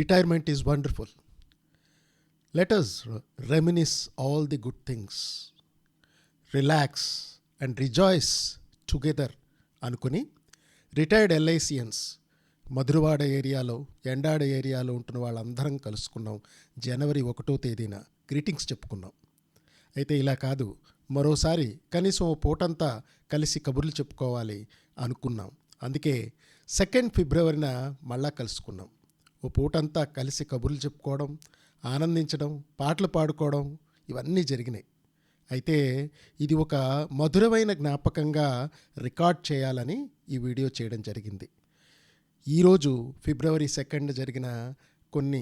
Retirement is wonderful. Let us reminisce all the good things, relax and rejoice together అనుకుని retired ఎల్ఐసియన్స్ Madhurawada ఏరియాలో ఎండాడ ఏరియాలో ఉంటున్న వాళ్ళందరం కలుసుకున్నాం. జనవరి 1వ తేదీన గ్రీటింగ్స్ చెప్పుకున్నాం. అయితే ఇలా కాదు, మరోసారి కనీసం ఓ పూటంతా కలిసి కబుర్లు చెప్పుకోవాలి అనుకున్నాం. అందుకే 2 ఫిబ్రవరిన మళ్ళా కలుసుకున్నాం. ఓ పూటంతా కలిసి కబుర్లు చెప్పుకోవడం, ఆనందించడం, పాటలు పాడుకోవడం ఇవన్నీ జరిగినాయి. అయితే ఇది ఒక మధురమైన జ్ఞాపకంగా రికార్డ్ చేయాలని ఈ వీడియో చేయడం జరిగింది. ఈరోజు ఫిబ్రవరి 2 జరిగిన కొన్ని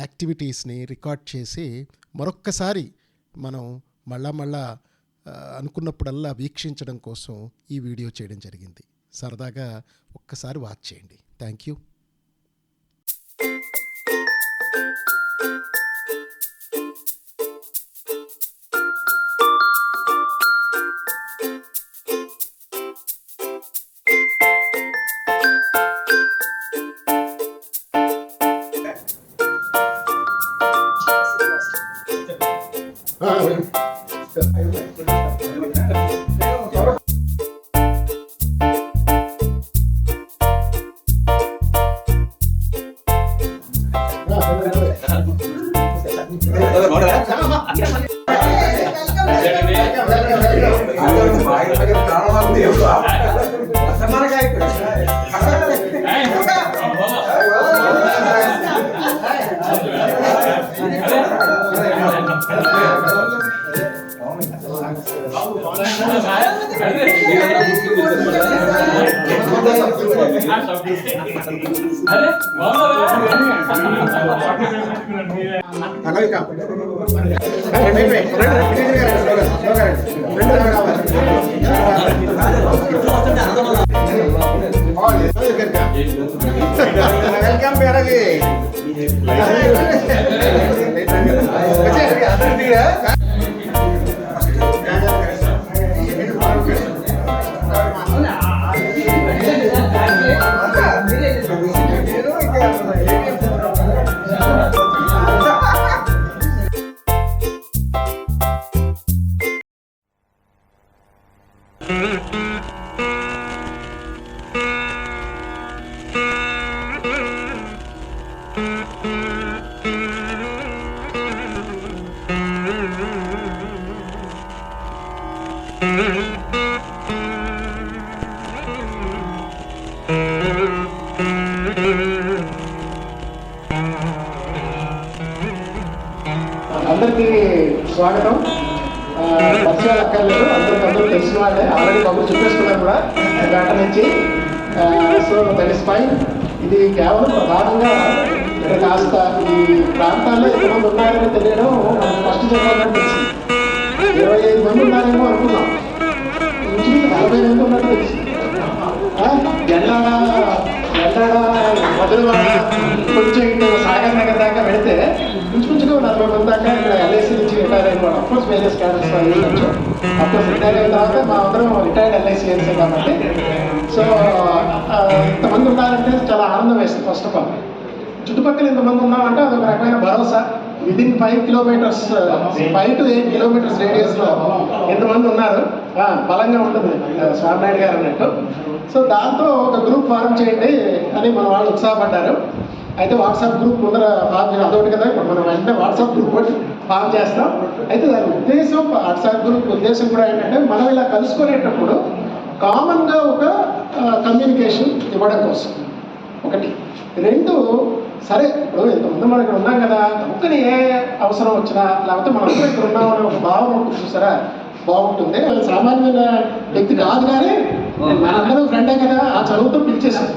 యాక్టివిటీస్ని రికార్డ్ చేసి మరొక్కసారి మనం మళ్ళా అనుకున్నప్పుడల్లా వీక్షించడం కోసం ఈ వీడియో చేయడం జరిగింది. సరదాగా ఒక్కసారి వాచ్ చేయండి. Thank you. అందరికీ స్వాగతం. పరిచయాలు అక్కర్లేదు, అందరూ తెలిసిన వాళ్ళే, ఆల్రెడీ కబుర్లు చెప్పేసుకున్నారు కూడా గంట నుంచి. So that is fine. ఇది కేవలం ప్రధానంగా ఇక్కడ కాస్త ఈ ప్రాంతాల్లో ఎంతమంది ఉన్నారని తెలియడం మనకు ఫస్ట్ చెప్పాలని తెలిసింది. 25 మంది ఉన్నారేమో అనుకున్నాం, నుంచి 40 మంది ఉన్నట్టు తెలిసింది. ఎండాడ మధురవాడ కొంచెం ఇటు సాగర్ నగర్ దాకా వెళితే ఇంచుమించుగా 40 మంది దాకా ఇక్కడ ఎల్ఐసి నుంచి రిటైర్ అయిన వాళ్ళు. అఫ్కోర్స్ వేరియస్ క్యాడర్స్ అయ్యొచ్చు. అఫ్కోర్స్ రిటైర్ అయిన తర్వాత మా అందరం రిటైర్డ్ ఎల్ఐసియన్సే కాబట్టి సో ఇంతమంది ఉన్నారంటే చాలా ఆనందం వేస్తుంది. ఫస్ట్ ఆఫ్ ఆల్ చుట్టుపక్కల ఇంతమంది ఉన్నామంటే అదొక రకమైన భరోసా. విదిన్ 5 కిలోమీటర్స్ 5 to 8 కిలోమీటర్స్ రేడియస్లో ఎంతమంది ఉన్నారు, బలంగా ఉంటుంది స్వామినాయుడు గారు అన్నట్టు. సో దాంతో ఒక గ్రూప్ ఫార్మ్ చేయండి అని మన వాళ్ళు ఉత్సాహపడ్డారు. అయితే వాట్సాప్ గ్రూప్ ముందర ఫార్మ్ చేయాలి, అదొకటి కదా. ఇప్పుడు మనం వెంటనే వాట్సాప్ గ్రూప్ ఒకటి ఫార్మ్ చేస్తాం. అయితే దాని ఉద్దేశం, వాట్సాప్ గ్రూప్ ఉద్దేశం కూడా ఏంటంటే మనం ఇలా కలుసుకునేటప్పుడు కామన్గా ఒక కమ్యూనికేషన్ ఇవ్వడం కోసం ఒకటి. 2, సరే ఇప్పుడు ఇంతమంది మనం ఇక్కడ ఉన్నాం కదా, ఒక్కని ఏ అవసరం వచ్చినా లేకపోతే మనం ఇక్కడ ఉన్నామని ఒక భావన ఉంటుంది చూసారా, బాగుంటుంది. సామాన్యమైన వ్యక్తి కాదు, కానీ మనందరం ఫ్రెండే కదా, ఆ చదువుతో పిలిచేసాం.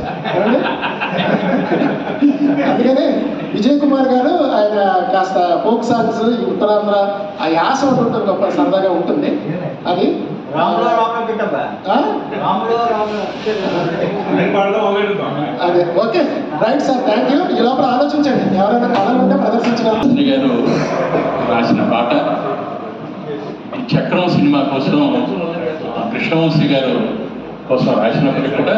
అందుకనే విజయ్ కుమార్ గారు ఆయన కాస్త ఫోక్ సాంగ్స్, ఈ ఉత్తరాంధ్ర ఆ యాస ఉంటుంది, గొప్ప సరదాగా ఉంటుంది. అది అదే okay right sir, thank you. ఈ లోపల ఆలోచించండి, ఎవరైనా కళలు ఉంటే ప్రదర్శించగలరు. గారు రాసిన పాట చక్రం సినిమా కోసం కృష్ణవంశీ గారు కోసం రాసినప్పటికీ కూడా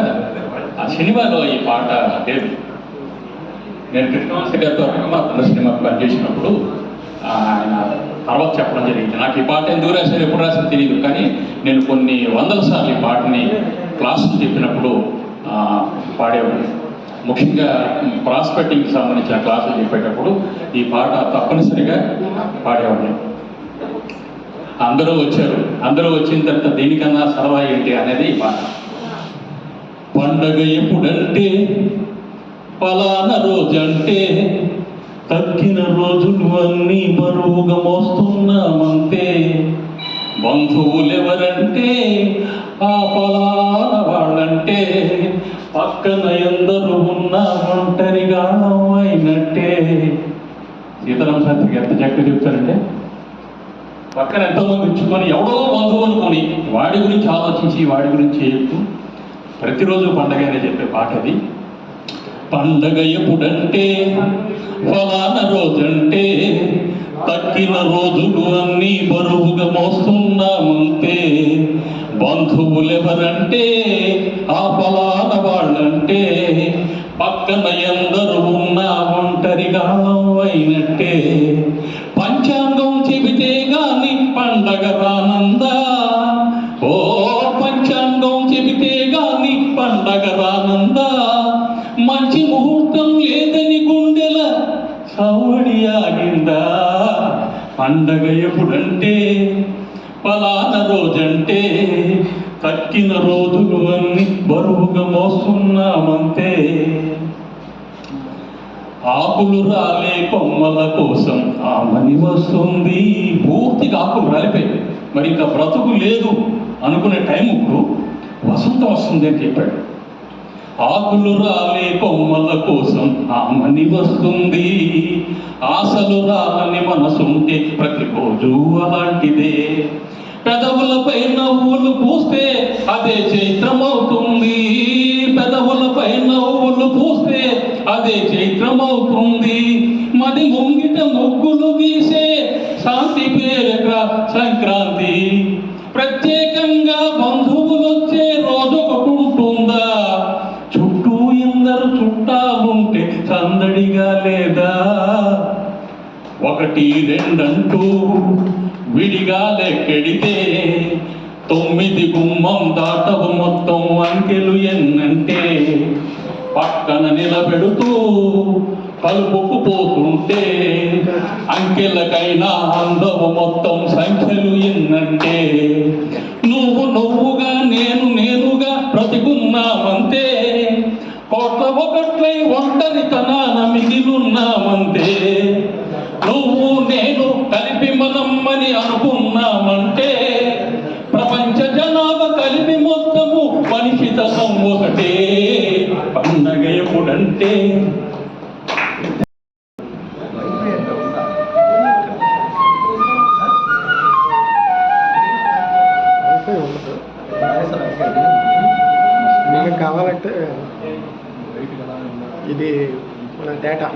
ఆ సినిమాలో ఈ పాట లేదు. నేను కృష్ణవంశీ గారితో రంగమార్తన సినిమాకి పనిచేసినప్పుడు ఆయన తర్వాత చెప్పడం జరిగింది. నాకు ఈ పాట ఎందుకు రాశారు, ఎప్పుడు రాశారో తెలియదు, కానీ నేను కొన్ని వందల సార్లు ఈ పాటని క్లాసులు చెప్పినప్పుడు పాడేవాడిని. ముఖ్యంగా ప్రాస్పెక్టింగ్కి సంబంధించిన క్లాసులు చెప్పేటప్పుడు ఈ పాట తప్పనిసరిగా పాడేవాడిని. అందరూ వచ్చారు, అందరూ వచ్చిన తర్వాత దీనికన్నా సరదా ఏంటి అనేది ఈ పాట. పండగ ఎప్పుడంటే పలానా రోజంటే తక్కిన రోజులు అన్నీ బరువుగా మోస్తున్నామంతే, బంధువులెవరంటే ఆ పలానా వాళ్ళంటే పక్కన ఎందరు ఉన్నా ఒంటరిగా అయినట్టే. సీతారామ శాస్త్రి ఎంత చక్కగా చెప్తారంటే, పక్కన ఎంతోమంది ఉంచుకొని ఎవడో బంధువు అనుకొని వాడి గురించి ఆలోచించి వాడి గురించి చెప్తూ ప్రతిరోజు పండగనే చెప్పే పాట అది. పండగ ఎప్పుడంటే ఫలానా రోజంటే తక్కిన రోజులు అన్నీ బరువుగా మోస్తున్నామంతే, బంధువులెవరంటే ఆ ఫలానా వాళ్ళంటే పక్కన ఎందరు ఉన్నా ఒంటరిగా అయినట్టే, పంచాంగం చెబితే గాని పండగ రానందా, ఓ పంచాంగం చెబితే గాని పండగ రానందా, మంచి ముహూర్తం లేదని గుండెల సవడి ఆగిందా, పండగ ఎప్పుడంటే పలానా రోజంటే తక్కిన రోజులు అన్ని బరువుగా మోస్తున్నామంతే, ఆకులు రాలే కొమ్మల కోసం ఆమని వస్తుంది. పూర్తిగా ఆకులు రాలిపోయాయి, మరి ఇంకా బ్రతుకు లేదు అనుకునే టైం ఇప్పుడు వసంతం వస్తుంది అని చెప్పాడు. ఆకులు రాలే కొమ్మల కోసం ఆమని వస్తుంది, ఆశలు రాలని మనసుంటే ప్రతిరోజు అలాంటిదే, పెదవులపై నవ్వులు పూస్తే అదే చైత్రమవుతుంది, పెదవులపై నవ్వులు పూస్తే అదే చైత్రమవుతుంది, మది ముంగిట ముగ్గులు గీసే శాంతి పేరక సంక్రాంతి, ప్రత్యేకంగా బంధువులు వచ్చే రోజు ఒకటి ఉంటుందా, చుట్టూ ఎందరు చుట్టాలుంటే సందడిగా లేదా, ఒకటి రెండంటూ విడిగా లెక్కెడితే 9 గుమ్మం దాటవు మొత్తం అంకెలు ఎన్నంటే, పక్కన నిలబెడుతూ కలుపుకుపోతుంటే అంకెలకైనా అందవు మొత్తం సంఖ్యలు ఎన్నంటే, నువ్వు నువ్వుగా నేను నేనుగా బ్రతికున్నామంతే, కోట్ల ఒకట్లై ఒంటరితనాన మిగిలున్నామంతే, నువ్వు నేను కలిపి మనమ్మని అనుకున్నామంటే ప్రపంచ జనాభా కలిపి మొత్తము మనిషితనం ఒకటే, పండగ ఎప్పుడంటే మనకు కావాలంటే ఇది మన డేటా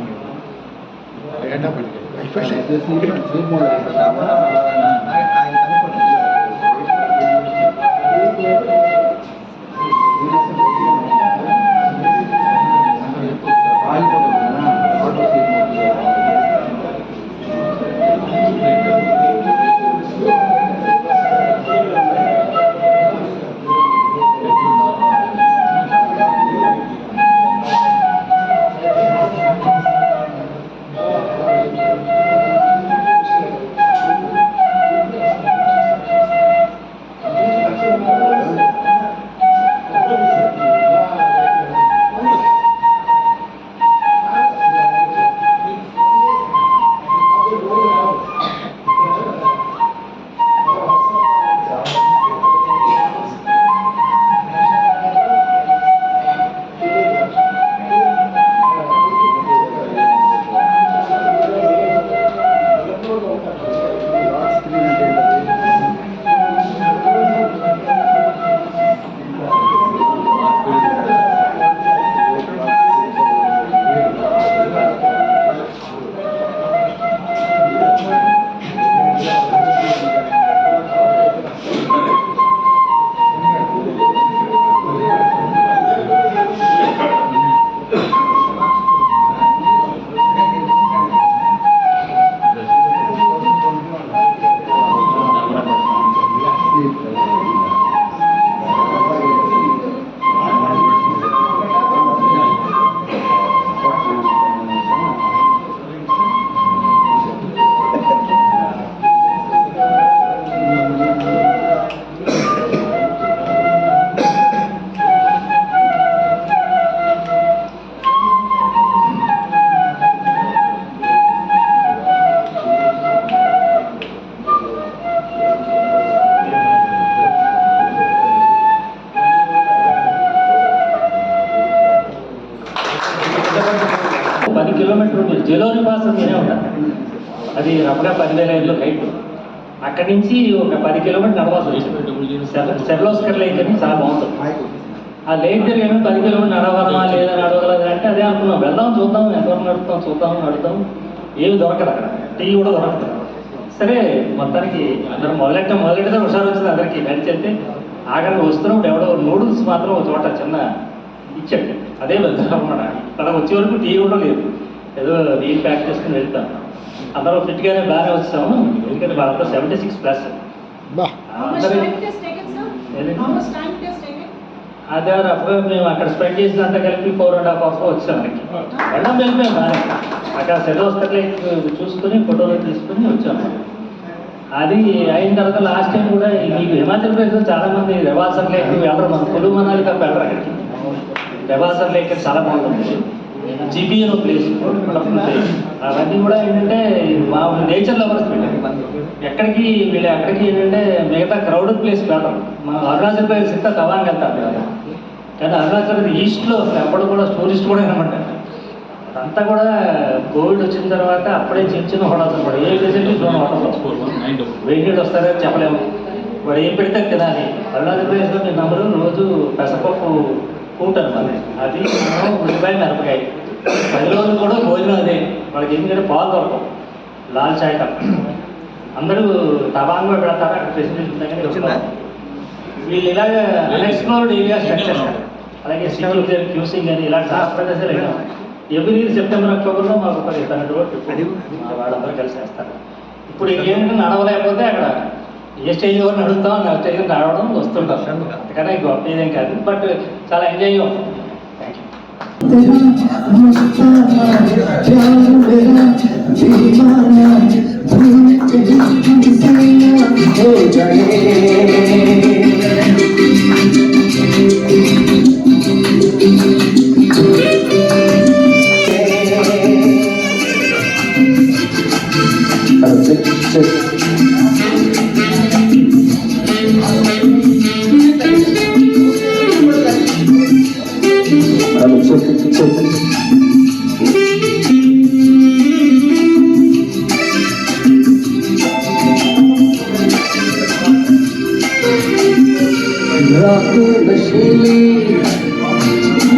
జలోని పాస్ నేనే ఉంటాను. అది రఫ్గా 10,000 హైట్. అక్కడి నుంచి ఒక 10 కిలోమీటర్ నడవాల్సి వచ్చింది. సెర్లోస్కర్ లేక్ అని చాలా బాగుంటుంది. ఆ లేక్ దగ్గర 10 కిలోమీటర్ నడవాలమా లేదా నడవగలదా అంటే అదే అనుకున్నాం, వెళ్దాం చూద్దాం ఎంతవరకు నడుపుతాం చూద్దాం నడుద్దాం. ఏమి దొరకదు అక్కడ, టీ కూడా దొరకదు. సరే మొత్తానికి అందరం మొదలెట్టే హుషారు వచ్చింది అందరికీ. నడిచెళ్తే ఆఖరికి వస్తున్నప్పుడు ఎవడో నూడిల్స్ మాత్రం ఒక చోట చిన్న ఇచ్చాడు. అదే వెళ్తాం అనమాట. అక్కడ వచ్చే వరకు టీ కూడా లేదు, ఏదో నీళ్ళు ప్యాక్ చేసుకుని వెళ్తాం. అందరూ ఫిట్గానే బాగానే వచ్చాము. ఎందుకంటే వాళ్ళంతా 76+. అదే అప్పుడు మేము అక్కడ స్పెండ్ చేసినంత కలిపి 4.5 hours వచ్చాం. మనకి వెళ్ళడం వెళ్ళిపోయాం బాగా. అక్కడ సెర్లోస్కర్ లేక్ చూసుకుని ఫోటోలు తీసుకుని వచ్చాము. అది అయిన తర్వాత లాస్ట్ టైం కూడా మీకు హిమాచల్ ప్రదేశ్లో చాలామంది రెవాసర్ లేక్ వెళ్ళరు, మన కులు మనాలి తప్ప వెళ్ళరు అక్కడికి. రెవాసర్ లేక్ చాలా బాగుంటుంది. జీబీ అని ప్లేస్ అవన్నీ కూడా ఏంటంటే మా నేచర్ లవర్స్ ఎక్కడికి వీళ్ళు అక్కడికి ఏంటంటే మిగతా క్రౌడెడ్ ప్లేస్ వెళ్ళరు. మన అరుణాచల్ ప్రదేశ్ ఇంత తవాంగ్ వెళ్తారు కదా, కానీ అరుణాచల్ ఈస్ట్లో అప్పుడు కూడా టూరిస్ట్ కూడా అనమాట. అదంతా కూడా కోవిడ్ వచ్చిన తర్వాత అప్పుడే చిన్న హోటల్స్ అనమాట. ఏ ఫెసిలిటీస్ హోటల్ వెయిటెడ్ వస్తారని చెప్పలేము. వాడు ఏం పెడితే తినాలి. అరుణాచల్ ప్రదేశ్లో మీరు నమ్మరు, రోజు పెసపప్పు కూట అనమాట. అది ఉల్లిపాయ మిరపకాయ 10 రోజులు కూడా భోజనం అదే. వాళ్ళకి ఎందుకంటే పాలు దొరకవు, లాల్ చాయ్ తప్ప. అందరూ తబాంగా పెడతారు అక్కడ ఫెసిలిటీస్ ఉన్నాయని వచ్చిందా. వీళ్ళు ఇలాగ అన్ఎక్స్ప్లోర్డ్ ఏరియా స్ట్రక్చర్స్, అలాగే సిటీ క్యూసింగ్ అని ఇలాంటి ప్రదేశాలు వెళ్ళాం. ఎవ్రీ ఇయర్ సెప్టెంబర్ అక్టోబర్లో మాకు ఒక 10 రోజులు వాళ్ళందరూ కలిసి వేస్తారు. ఇప్పుడు ఏంటంటే నడవలేకపోతే అక్కడ ఏ స్టేజ్ వరకు నడుస్తాం, ఆ స్టేజ్ నడవడం వస్తుంటాం. అంతకన్నా గొప్ప ఏదేం కాదు, బట్ చాలా ఎంజాయ్ అవుతుంది.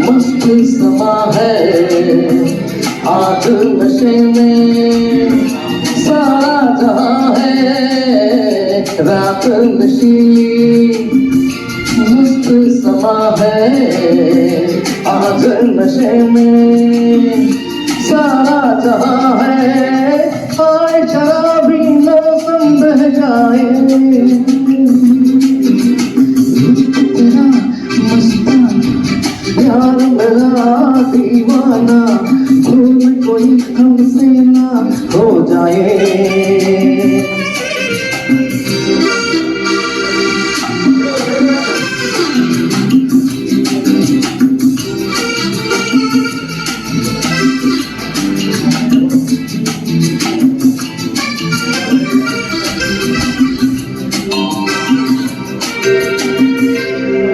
मस्त समा है आग नशे में सारा जहां है, रात नशीली मस्त समा है आग नशे में सारा जहां है। आए शराबी मौसम बह जाए, यार मेरा दीवाना भूल कोई हमसे ना हो जाए।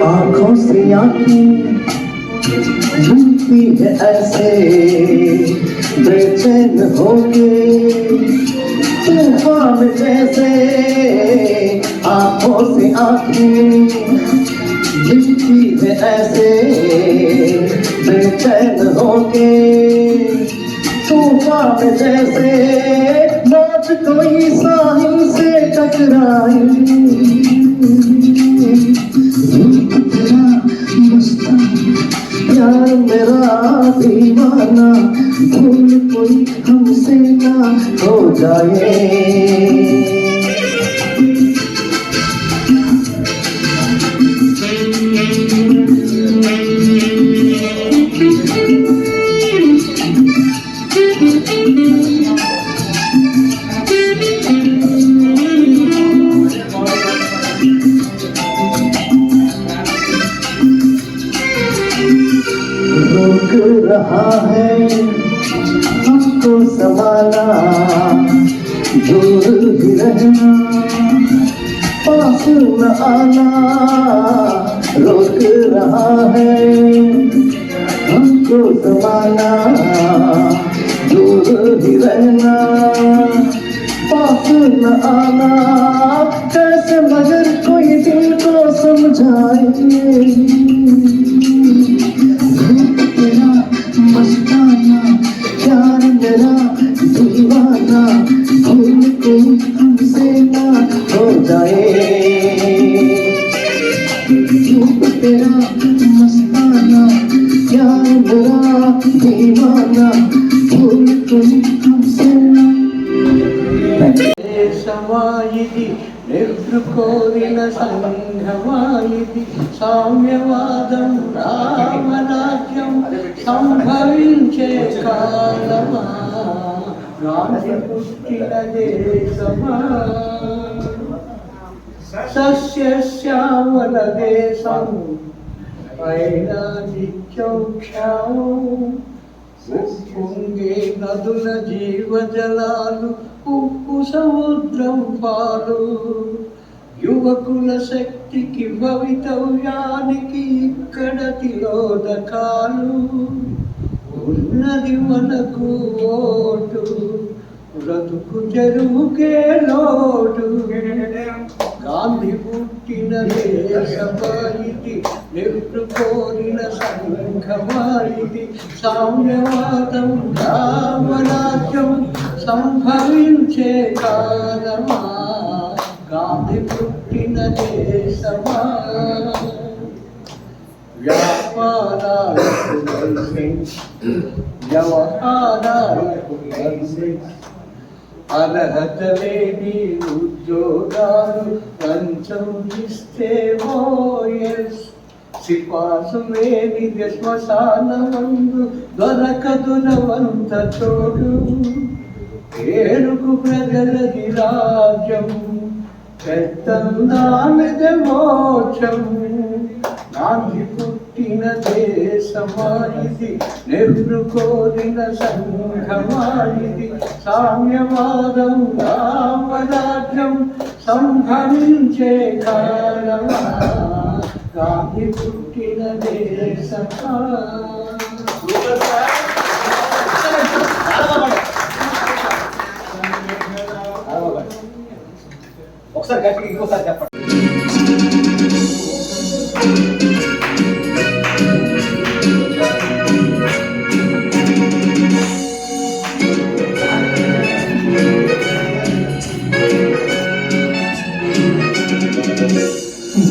आंखों से आंखें मिलती है ऐसे बेचैन होके तूफान जैसे। आंखों से आंखें मिलती है ऐसे बेचैन होके तूफान जैसे। मौत कोई साहिल से टकराए, यार मेरा दीवाना भूल कोई हमसे ना हो जाए। रोक रहा है हमको समाना, दूर ही रहना पास न आना। रोक रहा है हमको समाना, दूर ही रहना, पास न आना, कैसे मगर कोई दिल को समझाए। रूप तेरा मस्ताना, प्यार मेरा दीवाना, भूल कोई हमसे ना हो जाए। रूप तेरा मस्ताना, प्यार मेरा दीवाना, भूल कोई हमसे ना। సమాయిది ఎదుర్కోరిన సంఘమాయిది సామ్యవాదం రామరాజ్యం సంభవించే కాలమా గాంధీ పుట్టిన దేశమా సస్యశ్యామల దేశం పైనాదిత్యౌక్షాం ఉప్పొంగే నదుల జీవజలాలు ఉప్పు సముద్రం పాలు యువకుల శక్తికి భవితవ్యానికి ఇక్కడ తిలోదకాలు ఉన్నది మనకు ఓటు బ్రతుకు తెరువుకే లోటు గాంధీ పుట్టిన దేశమాయిది నెహ్రు కోరిన సంఘమాయిది సామ్యవాదం రామరాజ్యం సంభవించే కాలమా గాంధీ పుట్టిన దేశమా వ్యాపారాలకు లైసెన్స్ వ్యవహారాలకు లైసెన్స్ అర్హత లేని ఉద్యోగాలు లంచం ఇస్తే ఓఎస్ సిపాసు లేని శ్మశాన మందు దొరకదు రవంత చోటు ఏడుకు ప్రజలది రాజ్యం పెద్దందానిది మోక్షం గాంధీ పుట్టిన దేశమాయిది నెహ్రు కోరిన సంఘమాయిది సామ్యవాదం రామరాజ్యం సంభవించే కాలమా గాంధీ పుట్టిన దేశమా. ఒకసారి గట్టిగా ఇంకోసారి చెప్పండి.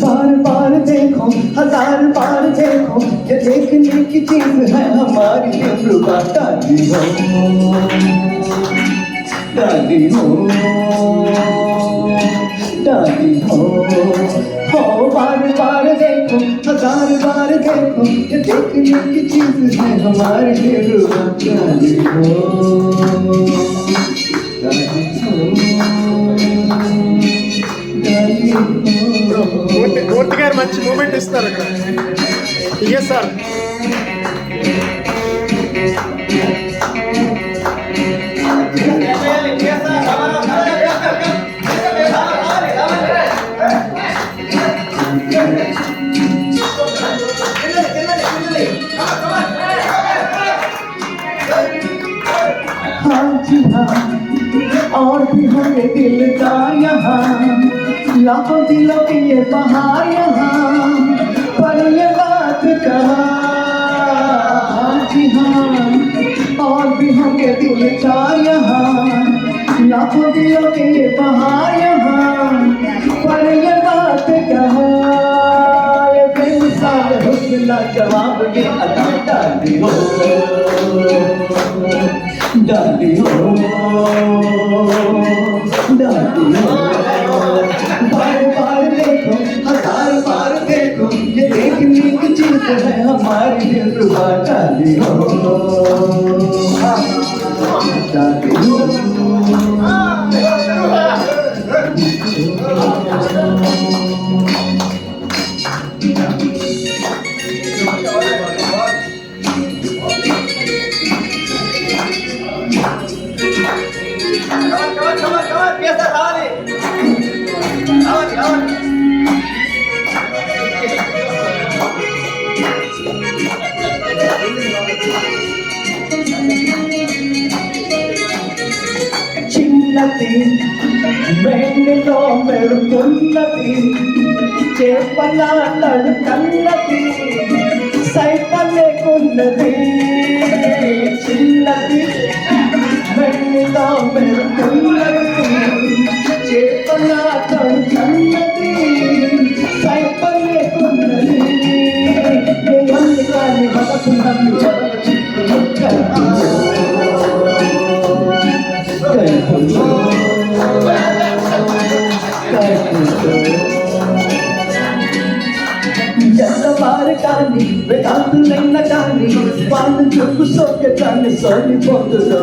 बार बार देखो, हजार बार देखो, ये देखने की चीज है हमारी दिलरुबा। दादी हो, दादी हो, दादी हो, बार बार देखो, हजार बार देखो, ये देखने की चीज है हमारी दिलरुबा। दादी हो, दादी हो, दादी हो। మూర్తి గారు మంచి మూమెంట్ ఇస్తారు ఇక్కడ. Yes sir. हाँ जी हाँ, और भी हमें दिल का यहाँ, लाखों दिलों की ये बहार यहाँ, पर ये बात कहा। जी हाँ, और भी हमें दिल का यहाँ, लाखों दिलों की ये बहार यहाँ, पर ये बात कहा। ये बेमिसाल हुस्न जवाब ये अदा। दादी हो, दादी हो, दादी हो, बार बार देखो, हजार बार देखो, ये देखने की चीज है हमारी दिलरुबा। दादी हो, दादी हो, ఉన్నది వెండిలో మెరుపున్నది చేపల తడుకన్నది సైపలేకున్నది చిన్నది వెండిలో మెరుపున్నది చేపల తడుకన్నది సైపలేకున్నది కానీ బతుకున్నది వదల చిక్కు ఎంతవారు కానీ వేదాంతులైన కానీ వాళ్ళు చెప్పు సోకే కానీ సోలిపోతుందో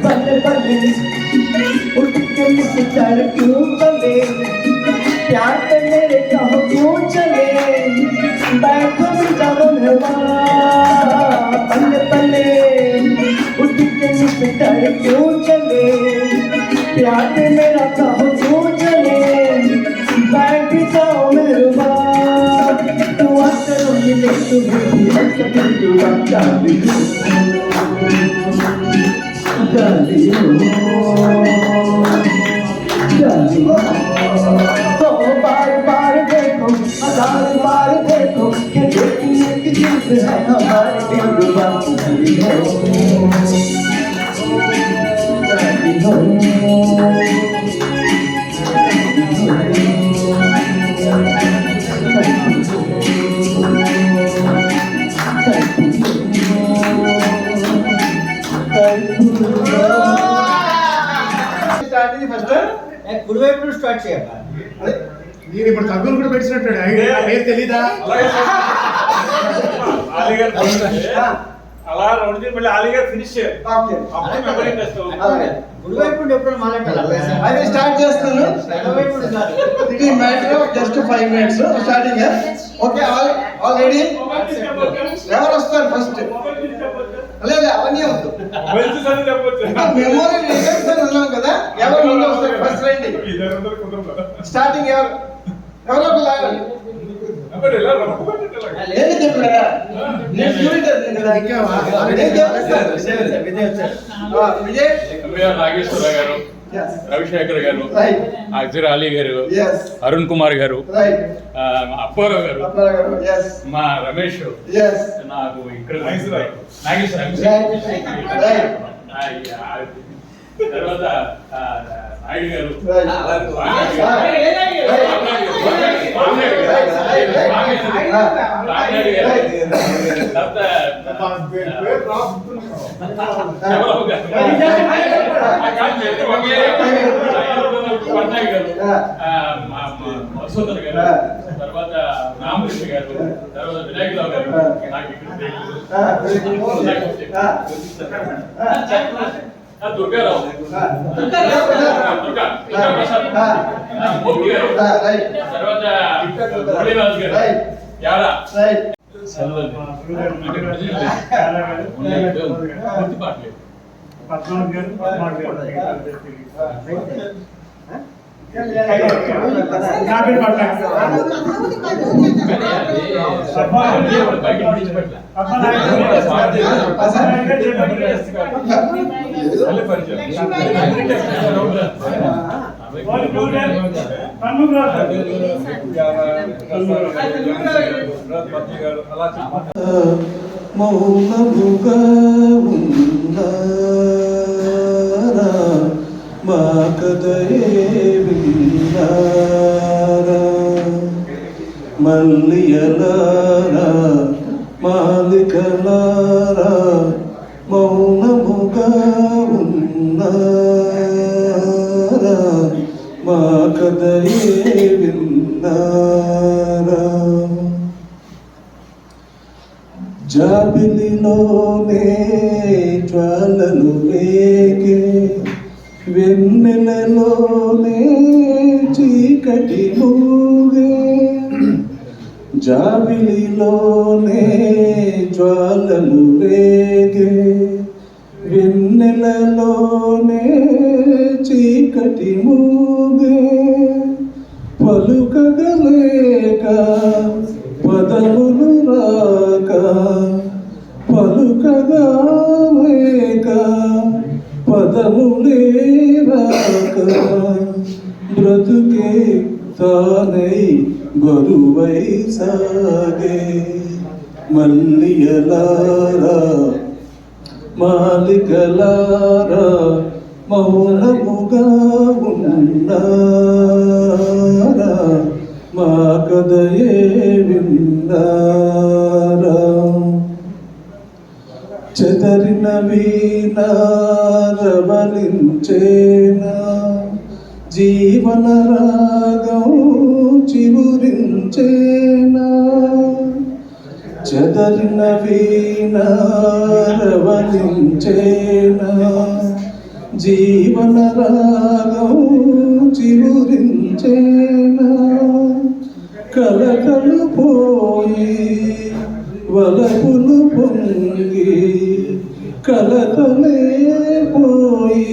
बल्ले बल्ले उठ के मुझसे चढ़ क्यों बले प्यार पे मेरे कहो क्यों चले बैठो जाओ मेवा बल्ले बल्ले उठ के मुझसे चढ़ क्यों चले प्यार पे मेरा कहो क्यों चले बैठ जाओ मेवा तू आते मिले तुम्हें हंस के तू बच्चा भी तो बार बार देखो हजार बार देखो कि देखने की चीज है हमारे दिलवा की కుడివైపు నుంచి స్టార్ట్ చేయాలి. నేను ఇప్పుడు తగ్గులు కూడా పెట్టినట్టు పేరు తెలీదా? అలా రెండు మళ్ళీ ఆలిగా ఫినిష్ కుడివైపు నుండి ఎప్పుడు మాట్లాడాలి. అది స్టార్ట్ చేస్తాను. ఇది matter just 5 minutes starting. Okay all ready? ఎవరు వస్తారు ఫస్ట్? లేదు అవన్నీ వద్దు. మెమోరీ అన్నాం కదా, ఎవరు ముందు వస్తారు ఫస్ట్ రండి. స్టార్టింగ్ ఎవరో నాగేశ్వరరావు గారు, రవిశేఖర్ గారు, అక్జర్ అలీ గారు, అరుణ్ కుమార్ గారు, అప్పారావు గారు, మా రమేష్, నాకు ఇక్కడ తర్వాత నాయుడు గారు, మధుసూదన్ గారు, తర్వాత రామకృష్ణ గారు, తర్వాత వినాయకరావు గారు, నాకు దుర్గారావు, తర్వాత మురళీరాజు గారు, యారా మౌనముగా ఉన్నారా మా కథయే విన్నారా మల్లియలారా మాలికలారా మౌనముగా ఉన్నారా మా కథయే విన్నారా జాబిలిలోనే జ్వాలలు రేగే వెన్నెలలోనే చీకటి మూగే జాబిలిలోనే జ్వాలలు రేగే వెన్నెలలోనే చీకటి మూగే పలుకగలేక పదములు రాక పలుకగలేక పదములే రాక బ్రతుకే తానై బరువై సాగే మల్లియలారా మాలికలారా మౌనముగా ఉన్నారా మా కథయే విన్నారా చెదరిన వీణారవలించేనా జీవన రాగం చివురించేనా చెదరిన వీణారవలించేనా జీవన రాగం చివురించేనా కలకలు పోయి వలపులు పొంగి కలకలే పోయి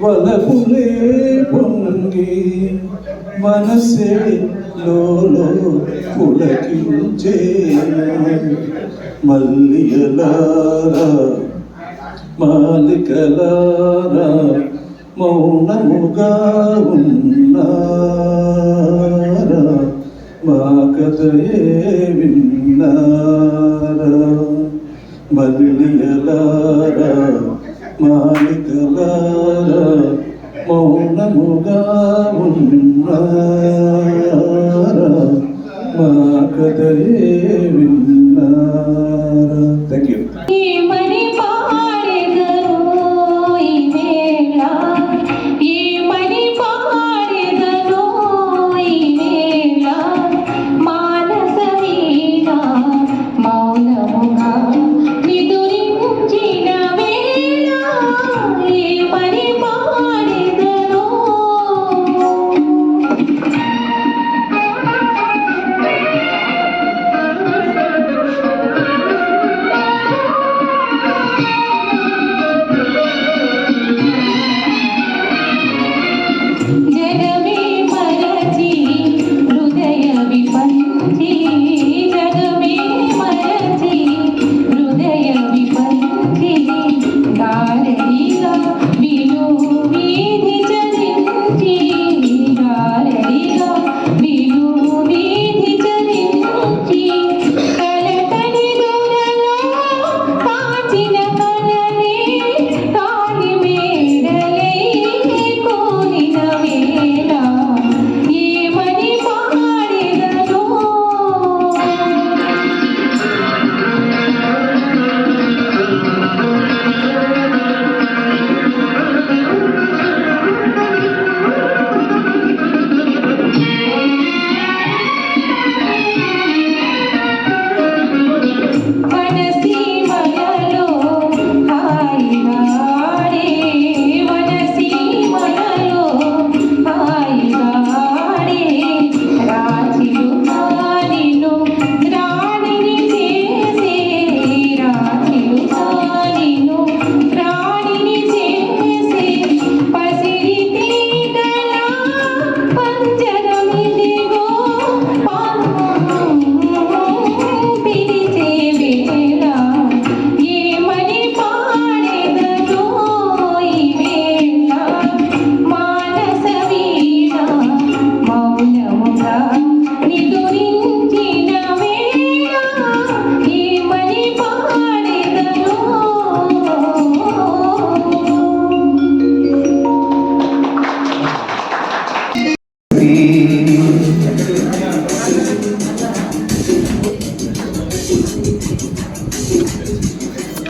వలపులే పొంగి మనసే లోలో పులకించేనా మల్లియలారా మాలికలారా మౌనముగా ఉన్నారా మా కథయే విన్నారా మల్లియలారా మాలికలారా మౌనముగా ఉన్నారా మా కథయే విన్నారా. Thank you.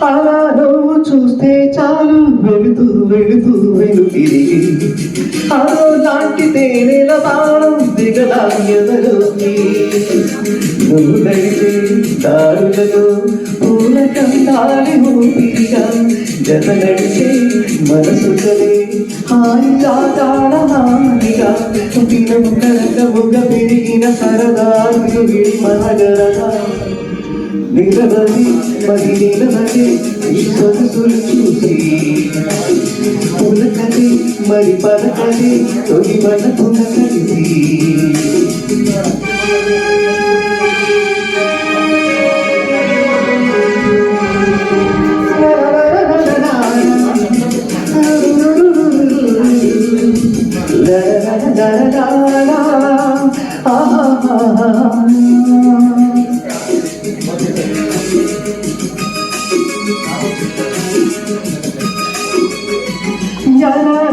అలా నువ్వు చూస్తే చాలు వెళుతూ వెళుతూ వెనుతిరిగి అదో లాంటి తేనెల బాణం దిగలాగెదలోకి నువ్వు నడిచే దారులలో పూల కందాలి ఊపిరిగా జత నడిచే మనసు కలే హాయిగా హాయిగా దినము కనకముగ పెరిగిన సరదాలు మనగరగా నిలబడి మరి నిలబడి ఈ సొగసులు చూసి పులకది మరి పలకది తొలి మనకున్న కలిసి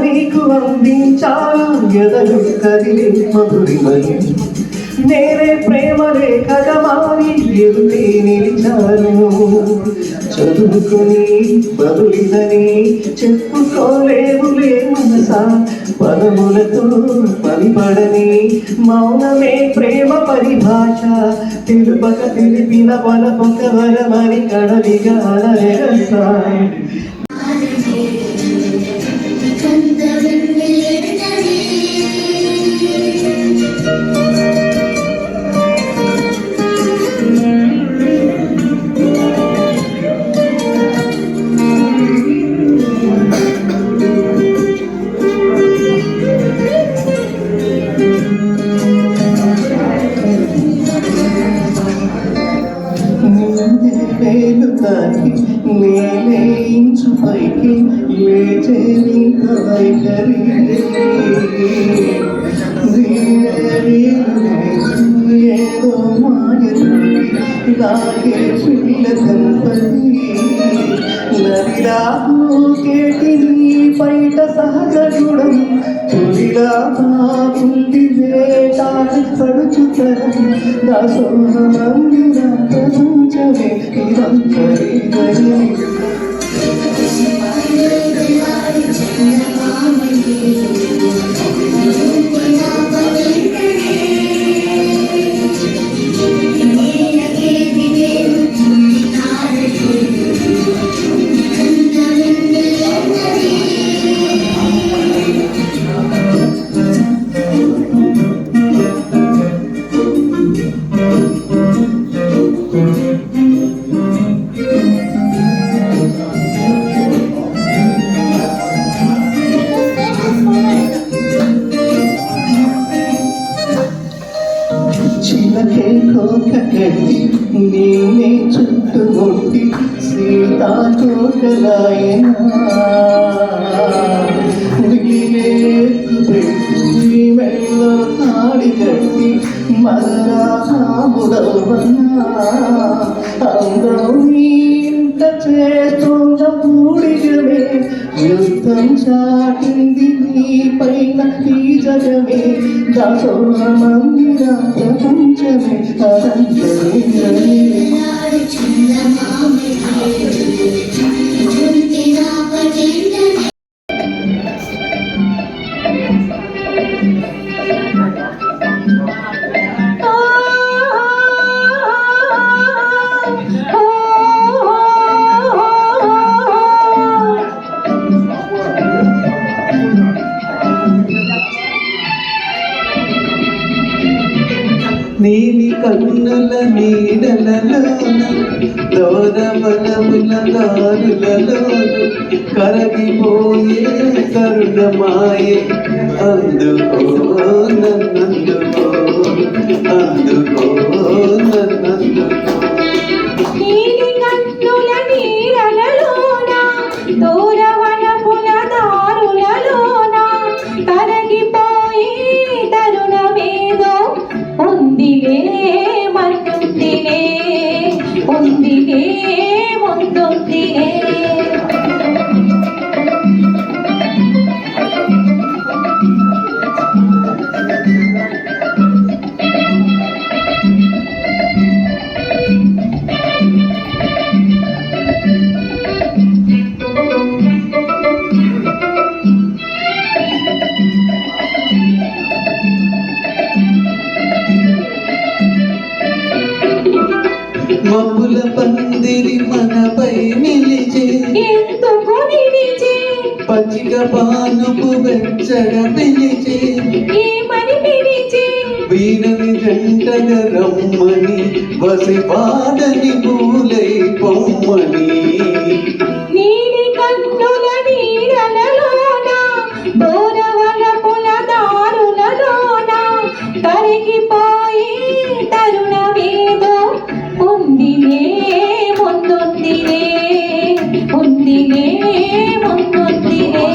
నీకు అందించాను ఎదలు కదిలి మధురిమని నేనే ప్రేమ రేఖగా మారి ఎదురే నిలిచాను చదువుకుని బదులిదని చెప్పుకోలేవులే మనసా పదములతో పనిపడని మౌనమే ప్రేమ పరిభాష తెలుపక తెలిపిన వలపొక వరమని కడలిగా అలరసా నేలేయించు పైకి లేచేది ఏదో మాయలాగే పిల్ల దంపతి నదిరాకేటి బయట సహజ గుణం తులిలా బాగుంది వేటాడి పడుచుతరం నా సోమందిరా ప్రపంచమే ఇదంతరి చిలకే కోకటి నేనే చుట్టుముట్టి సీతాకోకలాయనా మెళ్ళో తాడి కట్టి మల్లాముడవన్నా అందరూ ఇంత చేస్తున్న పూడిగమే యుద్ధం చాటింది నీ పైన ఈ జగమే దాసోమందిరా ప్రపంచమే అనంతమే నీలి కన్నుల నీడలలోన దోరవనముల దారులలోన కరగిపోయే కరుణమాయే అందుకో నన్నందుకో అందుకో నన్నందుకో నీలి కన్నుల నీడలలోన దూరవనపుల దారులలోన కరగిపోయే తరుణమేదో ఉందిలే మన్నుందిలే ఉందిలే ముందుందిలే నవ్వుల పందిరి మనపై నిలిచే ఎందుకు నిలిచే పచ్చిక పానుపు వెచ్చగా పిలిచే ఏమని పిలిచే వీరని జంటగా రమ్మని వసి పాడని పూలై పొమ్మని నీలి కన్నుల నీడలలోన దూరవలపుల దారులలోన కరిగిపోయి తరుణమేదో ఉందిలే ముందుందిలే ఉందిలే ముందుందిలే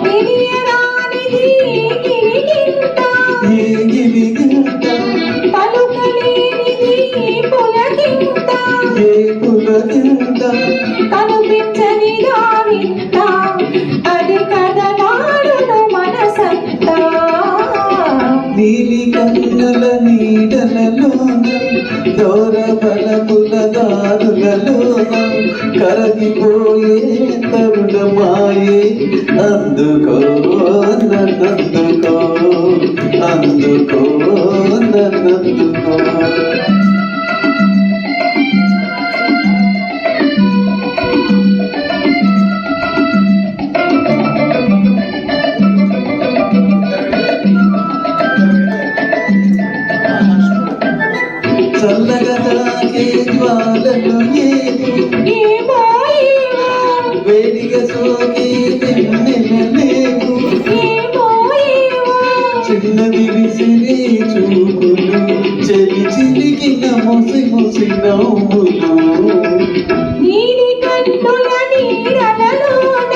తెలియరానిది గిలిగింత ఏ గిలిగింత పలుకలేనిది పులకింత ఏ పులకింత కనిపించని దానింత అది కదలాడును మనసంతా నీలి కన్నుల నీడలలోన దూర బలపుల దారులలోన కరగిపోయే తరుణమాయే అందుకో నన్నందుకో అందుకో నన్నందుకో చల్లగా తాకే జ్వాలలు ఏమో ఏమో ఏమో వేడిగా సోకే వెన్నెలలేవు ఏమో ఏమో చిన్నది విసిరే చూపులు చెలి చిలికిన ముసి ముసి నవ్వులు నీలి కన్నుల నీడలలోన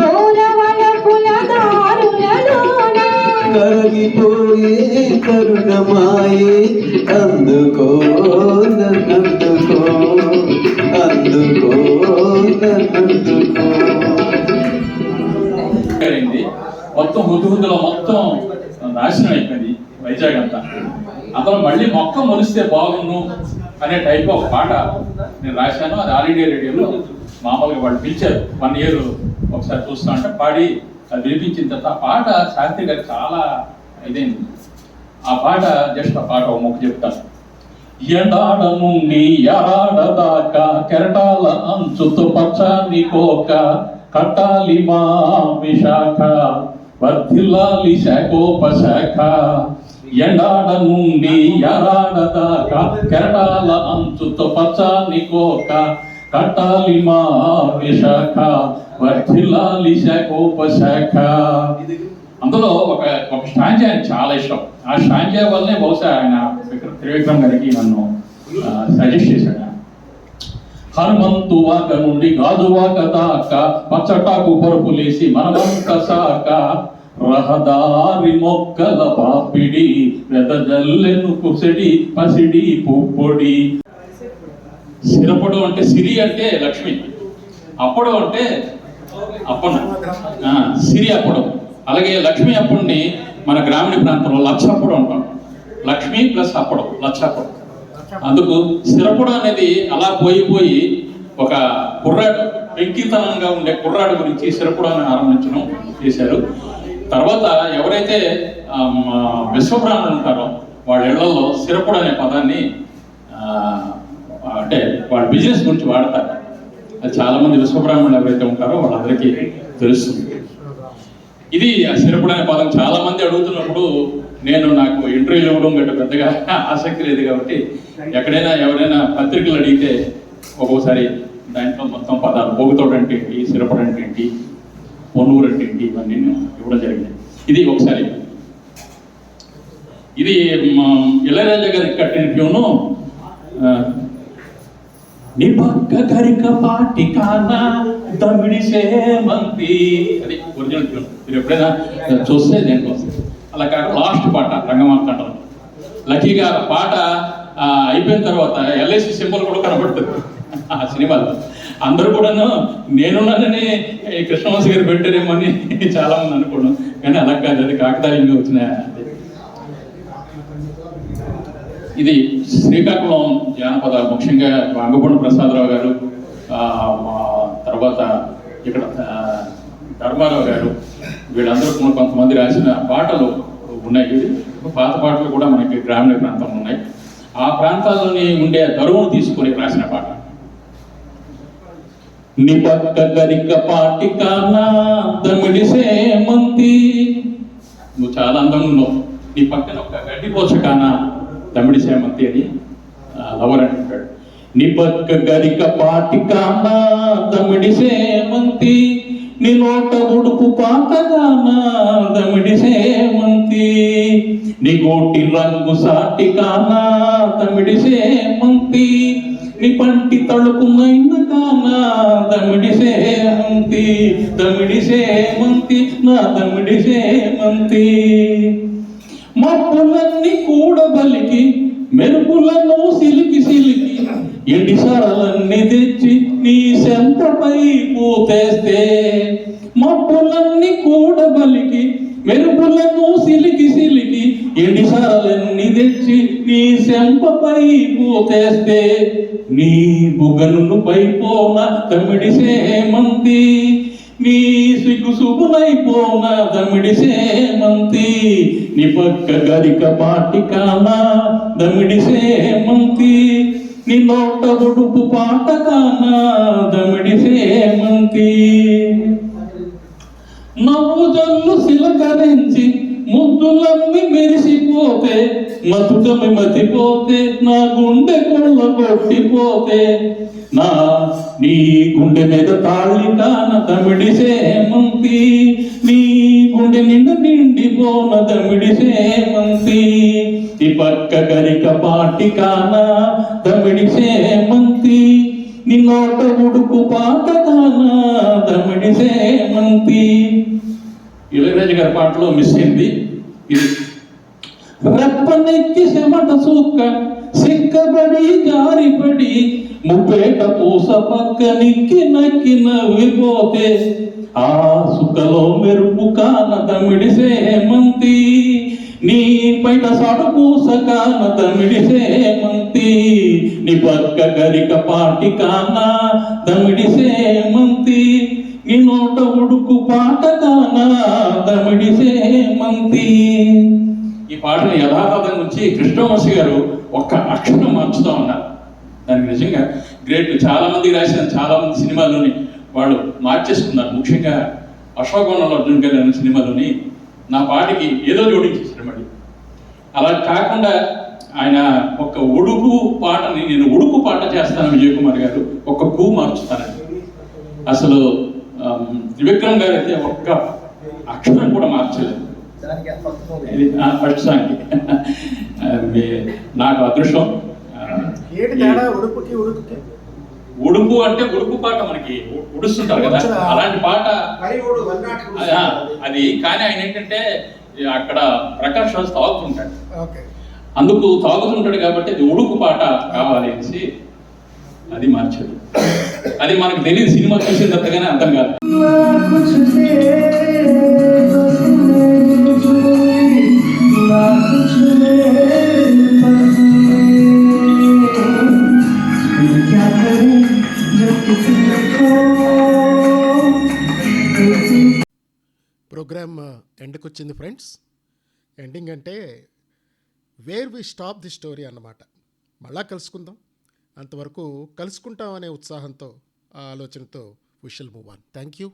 దూరవలపుల దారులలోన కరగిపోయే కరుణమాయే అందుకో నన్నందుకో అందుకో నన్నందుకో అయింది మొత్తం హుద్దులో మొత్తం నాశనం అయిపోయింది వైజాగ్ అంతా. అందులో మళ్ళీ మొక్క మొలిస్తే బాగుండు అనే టైప్ ఆఫ్ పాట నేను రాశాను. అది ఆల్ ఇండియా రేడియోలో మామూలుగా వాళ్ళు పిలిచారు 1 year ఒకసారి చూస్తా అంటే పాడి అది వినిపించిన తర్వాత ఆ పాట శాస్త్రి గారికి చాలా ఇదైంది. ఆ పాట జస్ట్ ఆ పాట ఒక మొక్క చెప్తాను. ఎండాడ నుండి ఎరాడ దాకా కెరటాల అంచుతో పచ్చాని కోక కట్టాలి మా విశాఖ వర్ధిల్లాలి శాఖోపశాఖ. ఎండాడ నుండి ఎరాడ దాకా కెరటాల అంచుతో పచ్చాని కోక కట్టాలి మా విశాఖ వర్ధిల్లాలి శాఖోపశాఖ. అందులో ఒక స్టాంజా ఆయనకు చాలా ఇష్టం. ఆ స్టాంజా వల్లనే బహుశా ఆయన త్రివిక్రమ్ గారికి నన్ను సజెస్ట్ చేశాడు. హనుమంతు వాక నుండి గాజువాక దాకా పచ్చటాకు పరుపులేసి మనమంత సాక రహదారి మొక్కల పాపిడి వెదజల్లెను కుసడి పసిడి పుప్పొడి. సిరపడు అంటే సిరి అంటే లక్ష్మి, అప్పుడు అంటే అప్పన సిరి అప్పుడు. అలాగే లక్ష్మీ అప్పుడిని మన గ్రామీణ ప్రాంతంలో లక్షప్పుడు అంటాం. లక్ష్మి ప్లస్ అప్పడం లక్షప్పుడు. అందుకు సిరపుడు అనేది అలా పోయి ఒక కుర్రాడు వెంకితనంగా ఉండే కుర్రాడు గురించి సిరపుడు అని ఆరంభించడం చేశారు. తర్వాత ఎవరైతే విశ్వబ్రాహ్మణులు ఉంటారో వాళ్ళ ఇళ్లలో సిరపుడు అనే పదాన్ని అంటే వాళ్ళ బిజినెస్ గురించి వాడతారు. అది చాలా మంది విశ్వబ్రాహ్మణులు ఎవరైతే ఉంటారో వాళ్ళందరికీ తెలుస్తుంది. ఇది ఆ సిరపుడు అనే పదం చాలా మంది అడుగుతున్నప్పుడు నాకు ఇంటర్వ్యూలు ఇవ్వడం గట్ట పెద్దగా ఆసక్తి లేదు కాబట్టి ఎక్కడైనా ఎవరైనా పత్రికలు అడిగితే ఒక్కోసారి దాంట్లో మొత్తం పదాలు బొగుతోడు అంటే ఏంటి, సిరపుడు అంటే ఏంటి, పొన్నూరు అంటే ఏంటి, ఇవన్నీ ఇవ్వడం జరిగింది. ఇది ఒకసారి ఇది ఇళయరాజా గారికి కట్టిన ట్యూను. నీ పక్క గరిక పాటి కానా తమిడి సేమంతి, అది ఒరిజినల్ ట్యూన్. మీరు ఎప్పుడైనా చూస్తే దేనికోసం. అలా కాక లాస్ట్ పాట రంగమార్తాండం. లక్కీగా పాట అయిపోయిన తర్వాత LIC సింబల్ కూడా కనబడుతుంది. ఆ సినిమాలో అందరూ కూడాను నేనున్నానని కృష్ణవంశీ గారు పెట్టారేమో అని చాలామంది అనుకోవడం, కానీ అలా కాదు, అది కాకతాళీయంగా వచ్చిన ఇది శ్రీకాకుళం జానపదాలు, ముఖ్యంగా వంగపూడి ప్రసాదరావు గారు, తర్వాత ఇక్కడ ధర్మారావు గారు, వీళ్ళందరూ కొంతమంది రాసిన పాటలు ఉన్నాయి. ఇవి పాత పాటలు కూడా మనకి గ్రామీణ ప్రాంతంలో ఉన్నాయి. ఆ ప్రాంతాల్లోని ఉండే దరువును తీసుకొని రాసిన పాట. నీ పక్క గరిక పాటి కానా దమిడి సేమంతి, నువ్వు చాలా అందంగా ఉన్నావు, నీ పక్కన ఒక గడ్డి పోచకానా దమిడి సేమంతి అని లవర్ అంటుంటాడు. నీ పక్క గరిక పాటి కానా దమిడి సేమంతి, నీ నోట ఉడుపు పాటగానా దమిడి సేమంతి, నీ గోటి రంగు సాటి కానా దమిడి సేమంతి, నీ పంటి తడుకునైన కానా దమిడి సేమంతి, దమిడి సేమంతి నా దమిడి సేమంతి. మప్పులన్నీ కూడబలికి మెరుపులను సిలికి సిలికి ఎండి సరలన్నీ తెచ్చి నీ సెంతపై పూతేస్తే, మప్పులన్నీ కూడబలికి మెరుపులను సిలికి సిలికి ఎండి సరలన్నీ తెచ్చి నీ సెంపపై పూతేస్తే, నీ బుగను పైపోన తమిడి సేమంతి, నీ సిగ్గు సుగునైపోన దమిడి సేమంతి, నీ పక్క గరిక పాటి కానా దమిడి సేమంతి, నీ నోట ఉడుపు పాట కానా దమిడి సేమంతి. నవ్వు జల్లు సిలకరించి ముద్దులన్నీ మెరిసిపోతే, మధుకమి మతిపోతే, నా గుండె కొళ్ళ కొట్టిపోతే, నీ గుండె మీద తాళి కాన దమిడి సేమంతి, నీ గుండె నిండిపోన దమిడి సేమంతి, ఈ పక్క గరిక పాటి కానా దమిడి సేమంతి, నీ నోట ఉడుకు పాట కానా దమిడి సేమంతి. ఇళయరాజు గారి పాటలో మిస్ అయింది ఇది. రెప్పనెక్కి చెమట సుక్క సిక్కబడి జారిపడి ముప్పేట పూస పక్క నిక్కి నక్కి నవ్విపోతే, ఆ సుక్కలో మెరుపు కాన దమిడి సేమంతి, నీ పైట సాడు పూస కాన దమిడి సేమంతి, నీ పక్క గరిక పాటి కానా దమిడి సేమంతి, నీ నోట ఉడుకు పాట కానా దమిడి సేమంతి. ఈ పాటను యథాతథం నుంచి కృష్ణవంశీ గారు ఒక్క అక్షరం మార్చుతూ ఉన్నారు. దానికి నిజంగా గ్రేట్. చాలా మందికి రాసిన చాలా మంది సినిమాలోని వాళ్ళు మార్చేసుకున్నారు. ముఖ్యంగా అశోకవనంలో అర్జున్ గారి సినిమాలోని నా పాటికి ఏదో జోడించేసారు మళ్ళీ. అలా కాకుండా ఆయన ఒక ఉడుకు పాటని, నేను ఉడుకు పాట చేస్తాను విజయ్ కుమార్ గారు, ఒక కూ మార్చుతానండి. అసలు త్రివిక్రమ్ గారు అయితే ఒక్క అక్షరం కూడా మార్చలేదు ఫస్ట్ సాంగ్కి. నాకు అదృష్టం. ఉడుపు అంటే ఉడుపు పాట మనకి ఉడుస్తుంటారు కదా, అలాంటి పాట అది. కానీ ఆయన ఏంటంటే అక్కడ ప్రకాష్ రాజ్ తాగుతుంటాడు, అందుకు తాగుతుంటాడు కాబట్టి అది ఉడుకు పాట కావాలి అనేసి అది మార్చాడు. అది మనకు తెలియదు, సినిమా చూసిన తర్వాతగానే అర్థం కాదు. ప్రోగ్రామ్ ఎండ్కి వచ్చింది ఫ్రెండ్స్. ఎండింగ్ అంటే where we stop the story అన్నమాట. మళ్ళా కలుసుకుందాం. అంతవరకు కలుసుకుంటాం అనే ఉత్సాహంతో, ఆ ఆలోచనతో we shall move on. Thank you.